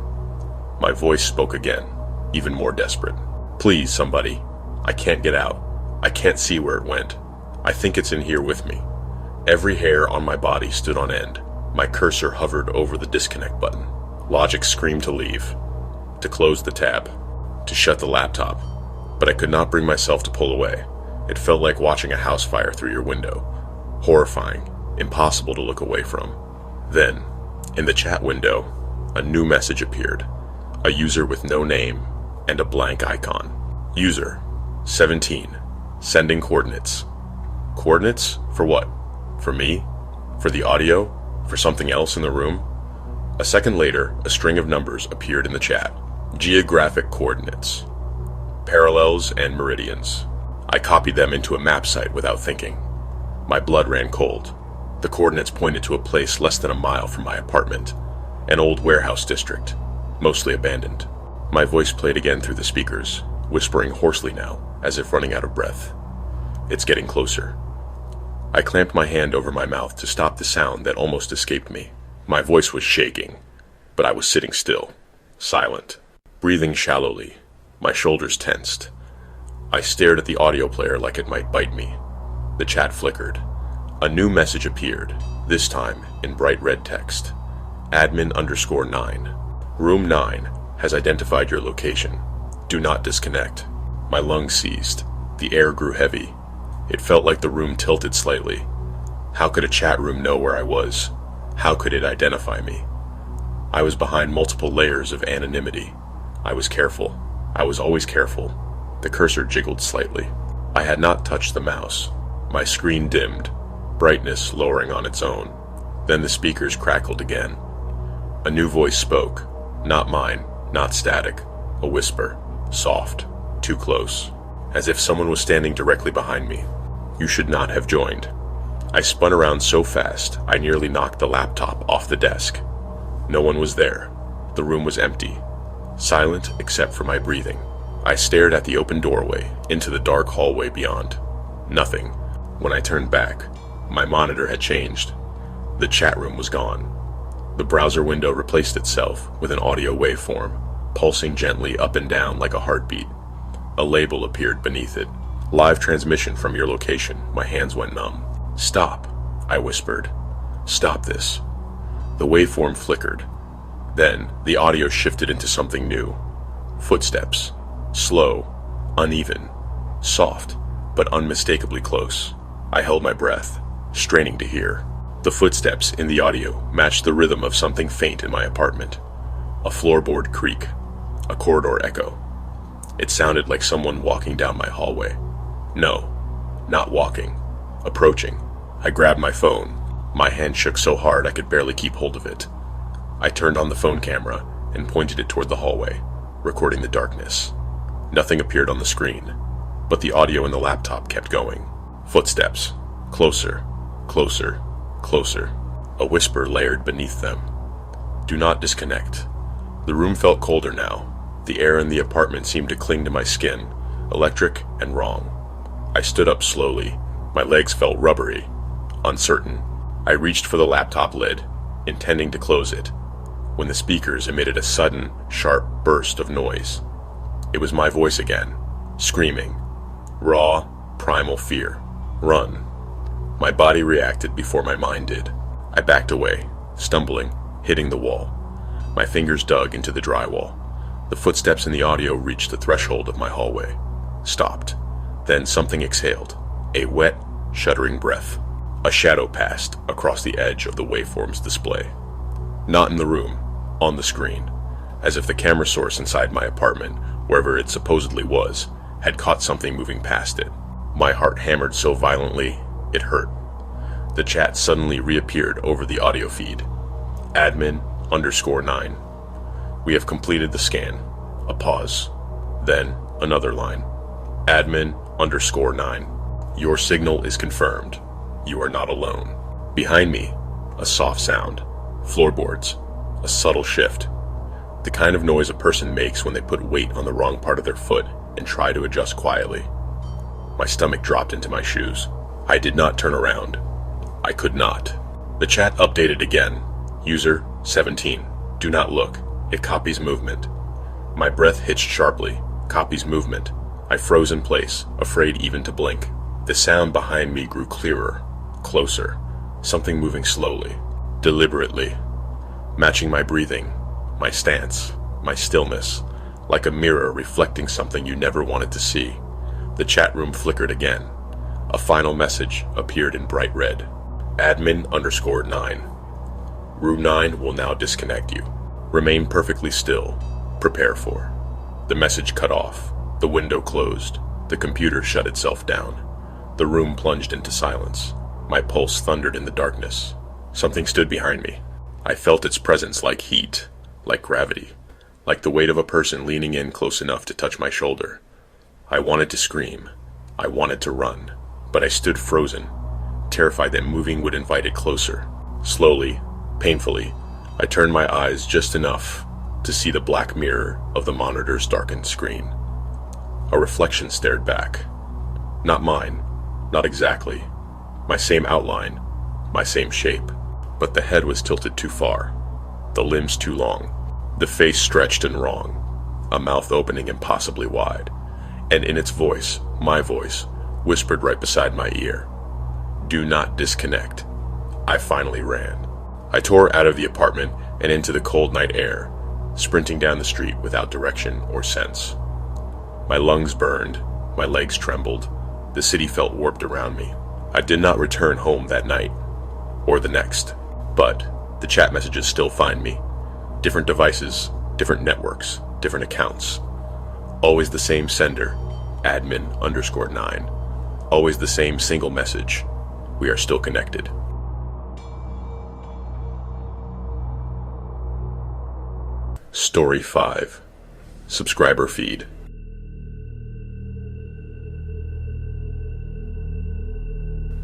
My voice spoke again, even more desperate. "Please, somebody. I can't get out. I can't see where it went. I think it's in here with me." Every hair on my body stood on end. My cursor hovered over the disconnect button. Logic screamed to leave, to close the tab, to shut the laptop, but I could not bring myself to pull away. It felt like watching a house fire through your window. Horrifying, impossible to look away from. Then, in the chat window, a new message appeared. A user with no name and a blank icon. User, 17, sending coordinates. Coordinates? For what? For me? For the audio? For something else in the room? A second later, a string of numbers appeared in the chat. Geographic coordinates. Parallels and meridians. I copied them into a map site without thinking. My blood ran cold. The coordinates pointed to a place less than a mile from my apartment. An old warehouse district, mostly abandoned. My voice played again through the speakers, whispering hoarsely now, as if running out of breath. "It's getting closer." I clamped my hand over my mouth to stop the sound that almost escaped me. My voice was shaking, but I was sitting still, silent, breathing shallowly, my shoulders tensed. I stared at the audio player like it might bite me. The chat flickered. A new message appeared, this time in bright red text. Admin_9. Room 9 has identified your location. Do not disconnect. My lungs seized. The air grew heavy. It felt like the room tilted slightly. How could a chat room know where I was? How could it identify me? I was behind multiple layers of anonymity. I was careful. I was always careful. The cursor jiggled slightly. I had not touched the mouse. My screen dimmed, brightness lowering on its own. Then the speakers crackled again. A new voice spoke. Not mine, not static. A whisper, soft, too close, as if someone was standing directly behind me. "You should not have joined." I spun around so fast, I nearly knocked the laptop off the desk. No one was there. The room was empty, silent except for my breathing. I stared at the open doorway, into the dark hallway beyond. Nothing. When I turned back, my monitor had changed. The chat room was gone. The browser window replaced itself with an audio waveform, pulsing gently up and down like a heartbeat. A label appeared beneath it. "Live transmission from your location." My hands went numb. "Stop," I whispered. "Stop this." The waveform flickered. Then, the audio shifted into something new. Footsteps. Slow, uneven, soft, but unmistakably close. I held my breath, straining to hear. The footsteps in the audio matched the rhythm of something faint in my apartment. A floorboard creak. A corridor echo. It sounded like someone walking down my hallway. No, not walking. Approaching. I grabbed my phone. My hand shook so hard I could barely keep hold of it. I turned on the phone camera and pointed it toward the hallway, recording the darkness. Nothing appeared on the screen, but the audio in the laptop kept going. Footsteps. Closer. Closer. Closer. A whisper layered beneath them. Do not disconnect. The room felt colder now. The air in the apartment seemed to cling to my skin, electric and wrong. I stood up slowly. My legs felt rubbery, uncertain. I reached for the laptop lid, intending to close it, when the speakers emitted a sudden, sharp burst of noise. It was my voice again, screaming. Raw, primal fear. Run. My body reacted before my mind did. I backed away, stumbling, hitting the wall. My fingers dug into the drywall. The footsteps in the audio reached the threshold of my hallway. Stopped. Then something exhaled. A wet, shuddering breath. A shadow passed across the edge of the waveform's display. Not in the room, on the screen, as if the camera source inside my apartment, wherever it supposedly was, had caught something moving past it. My heart hammered so violently, it hurt. The chat suddenly reappeared over the audio feed. Admin_9. We have completed the scan. A pause. Then another line. Admin_9. Your signal is confirmed. You are not alone. Behind me, a soft sound. Floorboards. A subtle shift. The kind of noise a person makes when they put weight on the wrong part of their foot and try to adjust quietly. My stomach dropped into my shoes. I did not turn around. I could not. The chat updated again. User 17. Do not look. It copies movement. My breath hitched sharply. Copies movement. I froze in place, afraid even to blink. The sound behind me grew clearer, closer. Something moving slowly, deliberately, matching my breathing, my stance, my stillness, like a mirror reflecting something you never wanted to see. The chat room flickered again. A final message appeared in bright red. Admin_9. Room 9 will now disconnect you. Remain perfectly still. Prepare for. The message cut off. The window closed. The computer shut itself down. The room plunged into silence. My pulse thundered in the darkness. Something stood behind me. I felt its presence like heat, like gravity, like the weight of a person leaning in close enough to touch my shoulder. I wanted to scream. I wanted to run. But I stood frozen, terrified that moving would invite it closer. Slowly, painfully, I turned my eyes just enough to see the black mirror of the monitor's darkened screen. A reflection stared back. Not mine, not exactly. My same outline, my same shape. But the head was tilted too far, the limbs too long, the face stretched and wrong, a mouth opening impossibly wide, and in its voice, my voice, whispered right beside my ear. Do not disconnect. I finally ran. I tore out of the apartment and into the cold night air, sprinting down the street without direction or sense. My lungs burned, my legs trembled, the city felt warped around me. I did not return home that night, or the next, but the chat messages still find me. Different devices, different networks, different accounts. Always the same sender, admin_9. Always the same single message. We are still connected. Story 5. Subscriber feed.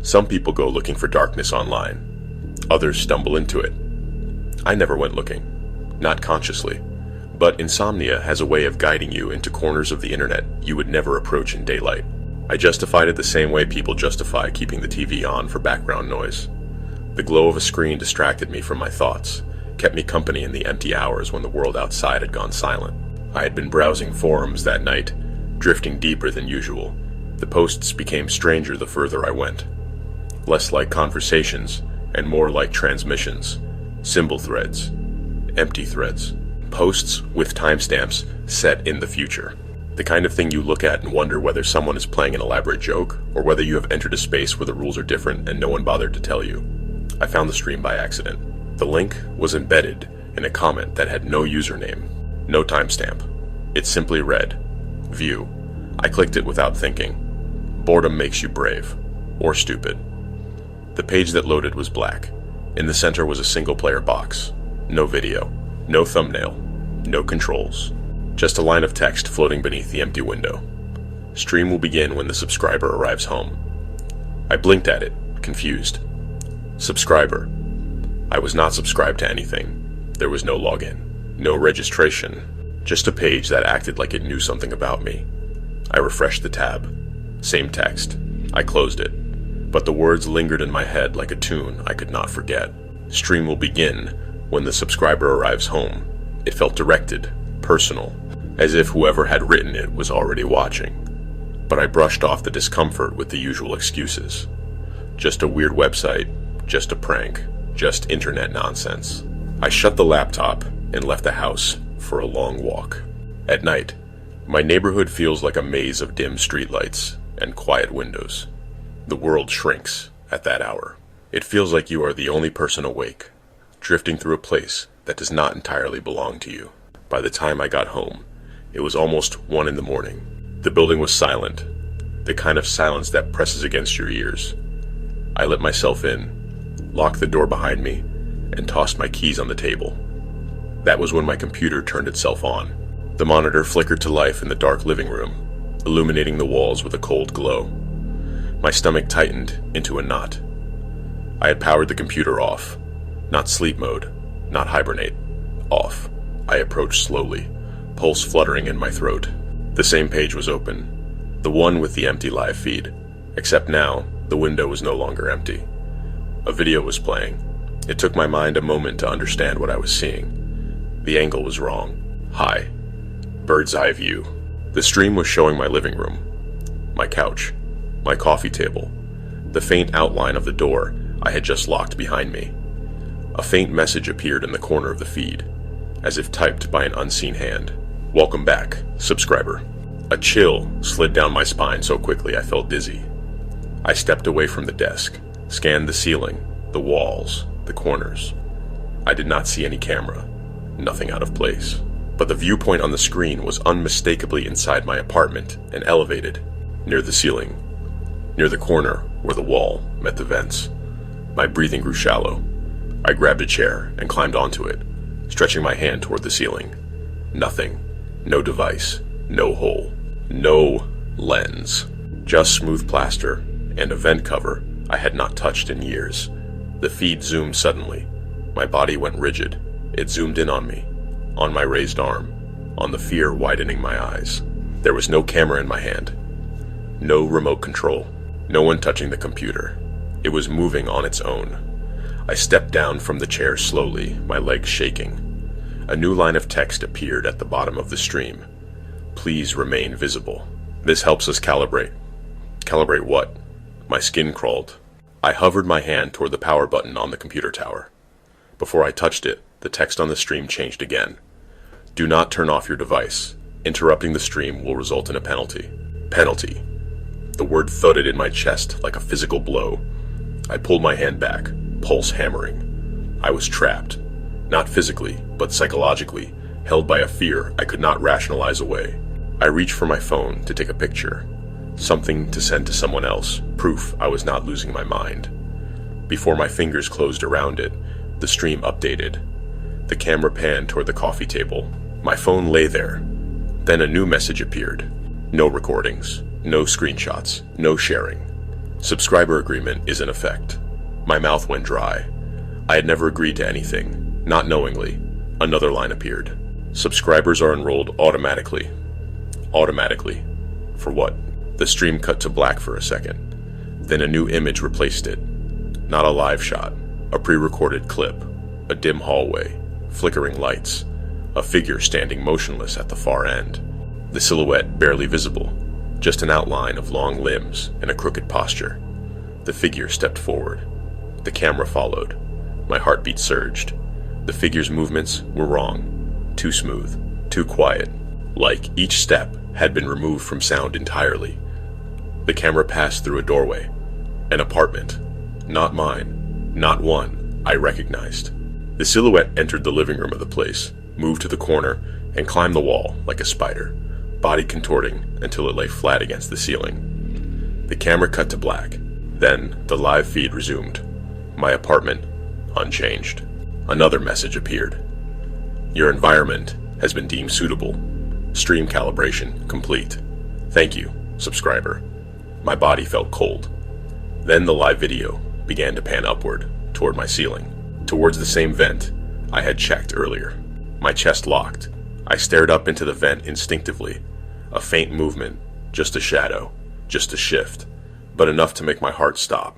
Some people go looking for darkness online. Others stumble into it. I never went looking, not consciously, but insomnia has a way of guiding you into corners of the internet you would never approach in daylight. I justified it the same way people justify keeping the TV on for background noise. The glow of a screen distracted me from my thoughts, kept me company in the empty hours when the world outside had gone silent. I had been browsing forums that night, drifting deeper than usual. The posts became stranger the further I went. Less like conversations, and more like transmissions, symbol threads, empty threads, posts with timestamps set in the future. The kind of thing you look at and wonder whether someone is playing an elaborate joke, or whether you have entered a space where the rules are different and no one bothered to tell you. I found the stream by accident. The link was embedded in a comment that had no username, no timestamp. It simply read, View. I clicked it without thinking. Boredom makes you brave, or stupid. The page that loaded was black. In the center was a single-player box. No video, no thumbnail, no controls. Just a line of text floating beneath the empty window. Stream will begin when the subscriber arrives home. I blinked at it, confused. Subscriber. I was not subscribed to anything. There was no login, no registration, just a page that acted like it knew something about me. I refreshed the tab. Same text. I closed it. But the words lingered in my head like a tune I could not forget. Stream will begin when the subscriber arrives home. It felt directed, personal, as if whoever had written it was already watching. But I brushed off the discomfort with the usual excuses. Just a weird website, just a prank, just internet nonsense. I shut the laptop and left the house for a long walk. At night, my neighborhood feels like a maze of dim streetlights and quiet windows. The world shrinks at that hour. It feels like you are the only person awake, drifting through a place that does not entirely belong to you. By the time I got home, it was almost 1 a.m. The building was silent, the kind of silence that presses against your ears. I let myself in, locked the door behind me, and tossed my keys on the table. That was when my computer turned itself on. The monitor flickered to life in the dark living room, illuminating the walls with a cold glow. My stomach tightened into a knot. I had powered the computer off. Not sleep mode, not hibernate. Off. I approached slowly, pulse fluttering in my throat. The same page was open, the one with the empty live feed, except now, the window was no longer empty. A video was playing. It took my mind a moment to understand what I was seeing. The angle was wrong. High. Bird's eye view. The stream was showing my living room, my couch, my coffee table, the faint outline of the door I had just locked behind me. A faint message appeared in the corner of the feed, as if typed by an unseen hand. Welcome back, subscriber. A chill slid down my spine so quickly I felt dizzy. I stepped away from the desk, scanned the ceiling, the walls, the corners. I did not see any camera, nothing out of place. But the viewpoint on the screen was unmistakably inside my apartment and elevated, near the ceiling, near the corner where the wall met the vents. My breathing grew shallow. I grabbed a chair and climbed onto it, stretching my hand toward the ceiling. Nothing. No device. No hole. No lens. Just smooth plaster and a vent cover I had not touched in years. The feed zoomed suddenly. My body went rigid. It zoomed in on me, on my raised arm, on the fear widening my eyes. There was no camera in my hand. No remote control. No one touching the computer. It was moving on its own. I stepped down from the chair slowly, my legs shaking. A new line of text appeared at the bottom of the stream. Please remain visible. This helps us calibrate. Calibrate what? My skin crawled. I hovered my hand toward the power button on the computer tower. Before I touched it, the text on the stream changed again. Do not turn off your device. Interrupting the stream will result in a penalty. Penalty. The word thudded in my chest like a physical blow. I pulled my hand back, pulse hammering. I was trapped. Not physically, but psychologically, held by a fear I could not rationalize away. I reached for my phone to take a picture. Something to send to someone else, proof I was not losing my mind. Before my fingers closed around it, the stream updated. The camera panned toward the coffee table. My phone lay there. Then a new message appeared. No recordings, no screenshots, no sharing. Subscriber agreement is in effect. My mouth went dry. I had never agreed to anything. Not knowingly, another line appeared. Subscribers are enrolled automatically. Automatically. For what? The stream cut to black for a second. Then a new image replaced it. Not a live shot. A pre-recorded clip. A dim hallway. Flickering lights. A figure standing motionless at the far end. The silhouette barely visible. Just an outline of long limbs and a crooked posture. The figure stepped forward. The camera followed. My heartbeat surged. The figure's movements were wrong. Too smooth. Too quiet. Like each step had been removed from sound entirely. The camera passed through a doorway. An apartment. Not mine. Not one I recognized. The silhouette entered the living room of the place, moved to the corner, and climbed the wall like a spider, body contorting until it lay flat against the ceiling. The camera cut to black. Then the live feed resumed. My apartment, unchanged. Another message appeared. Your environment has been deemed suitable. Stream calibration complete. Thank you. subscriber. My body felt cold. Then the live video began to pan upward, toward my ceiling, towards the same vent I had checked earlier. My chest locked. I stared up into the vent instinctively. A faint movement, just a shadow, just a shift, but enough to make my heart stop.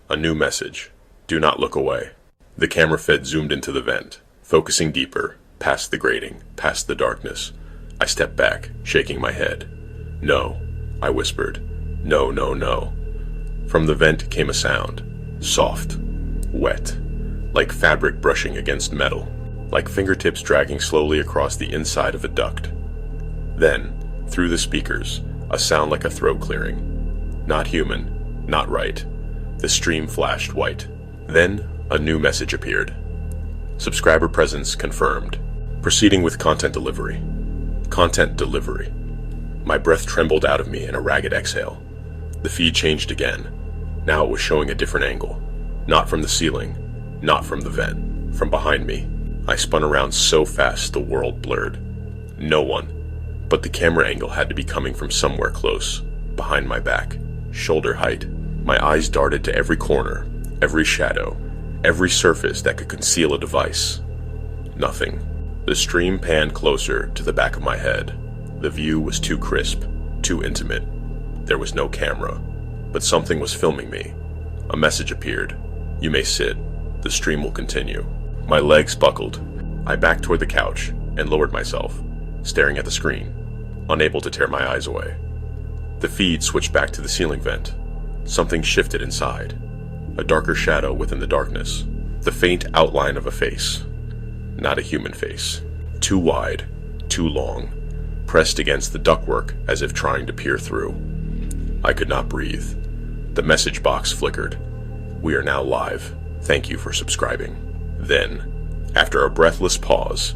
A new message. Do not look away. The camera fed zoomed into the vent, focusing deeper, past the grating, past the darkness. I stepped back, shaking my head. No, I whispered. No, no, no. From the vent came a sound. Soft. Wet. Like fabric brushing against metal. Like fingertips dragging slowly across the inside of a duct. Then, through the speakers, a sound like a throat clearing. Not human. Not right. The stream flashed white. Then, a new message appeared. Subscriber presence confirmed. Proceeding with content delivery. Content delivery. My breath trembled out of me in a ragged exhale. The feed changed again. Now it was showing a different angle. Not from the ceiling. Not from the vent. From behind me. I spun around so fast the world blurred. No one. But the camera angle had to be coming from somewhere close. Behind my back. Shoulder height. My eyes darted to every corner. Every shadow. Every surface that could conceal a device. Nothing. The stream panned closer to the back of my head. The view was too crisp, too intimate. There was no camera, but something was filming me. A message appeared. You may sit. The stream will continue. My legs buckled. I backed toward the couch and lowered myself, staring at the screen, unable to tear my eyes away. The feed switched back to the ceiling vent. Something shifted inside. A darker shadow within the darkness. The faint outline of a face. Not a human face. Too wide, too long, pressed against the ductwork as if trying to peer through. I could not breathe. The message box flickered. We are now live. Thank you for subscribing. Then, after a breathless pause,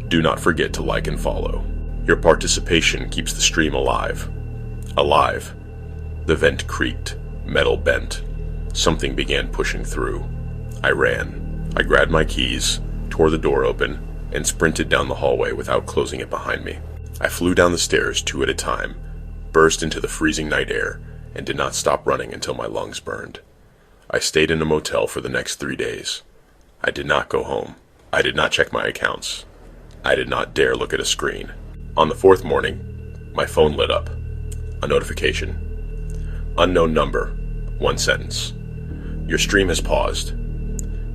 do not forget to like and follow. Your participation keeps the stream alive. Alive. The vent creaked, metal bent. Something began pushing through. I ran. I grabbed my keys, tore the door open, and sprinted down the hallway without closing it behind me. I flew down the stairs 2 at a time, burst into the freezing night air, and did not stop running until my lungs burned. I stayed in a motel for the next 3 days. I did not go home. I did not check my accounts. I did not dare look at a screen. On the 4th morning, my phone lit up. A notification. Unknown number. 1 sentence. Your stream has paused.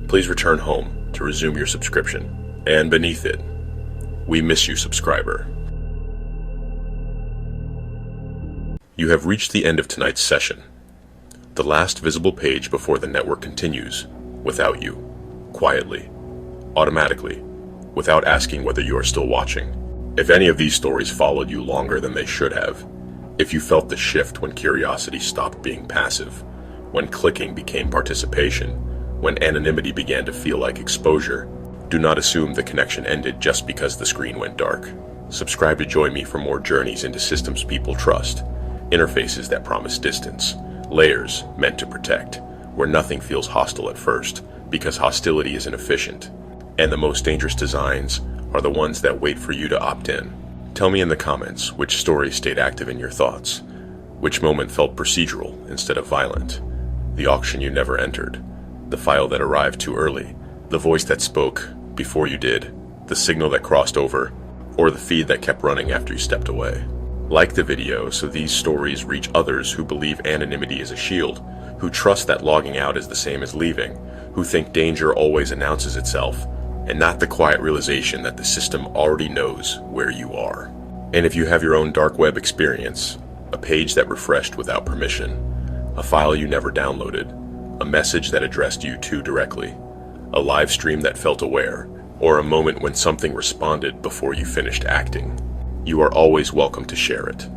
Please return home to resume your subscription. And beneath it, we miss you, subscriber. You have reached the end of tonight's session. The last visible page before the network continues, without you, quietly, automatically, without asking whether you are still watching. If any of these stories followed you longer than they should have, if you felt the shift when curiosity stopped being passive, when clicking became participation, when anonymity began to feel like exposure, do not assume the connection ended just because the screen went dark. Subscribe to join me for more journeys into systems people trust, interfaces that promise distance, layers meant to protect, where nothing feels hostile at first, because hostility is inefficient, and the most dangerous designs are the ones that wait for you to opt in. Tell me in the comments which story stayed active in your thoughts, which moment felt procedural instead of violent, the auction you never entered, the file that arrived too early, the voice that spoke before you did, the signal that crossed over, or the feed that kept running after you stepped away. Like the video so these stories reach others who believe anonymity is a shield, who trust that logging out is the same as leaving, who think danger always announces itself, and not the quiet realization that the system already knows where you are. And if you have your own dark web experience, a page that refreshed without permission, a file you never downloaded, a message that addressed you too directly, a live stream that felt aware, or a moment when something responded before you finished acting, you are always welcome to share it.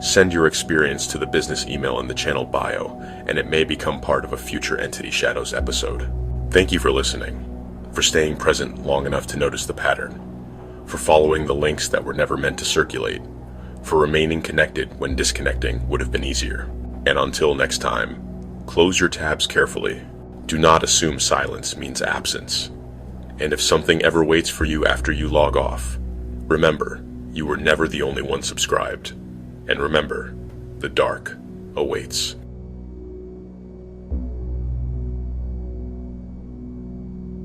Send your experience to the business email in the channel bio, and it may become part of a future Entity Shadows episode. Thank you for listening, for staying present long enough to notice the pattern, for following the links that were never meant to circulate, for remaining connected when disconnecting would have been easier. And until next time, close your tabs carefully. Do not assume silence means absence. And if something ever waits for you after you log off, remember, you were never the only one subscribed. And remember, The dark awaits.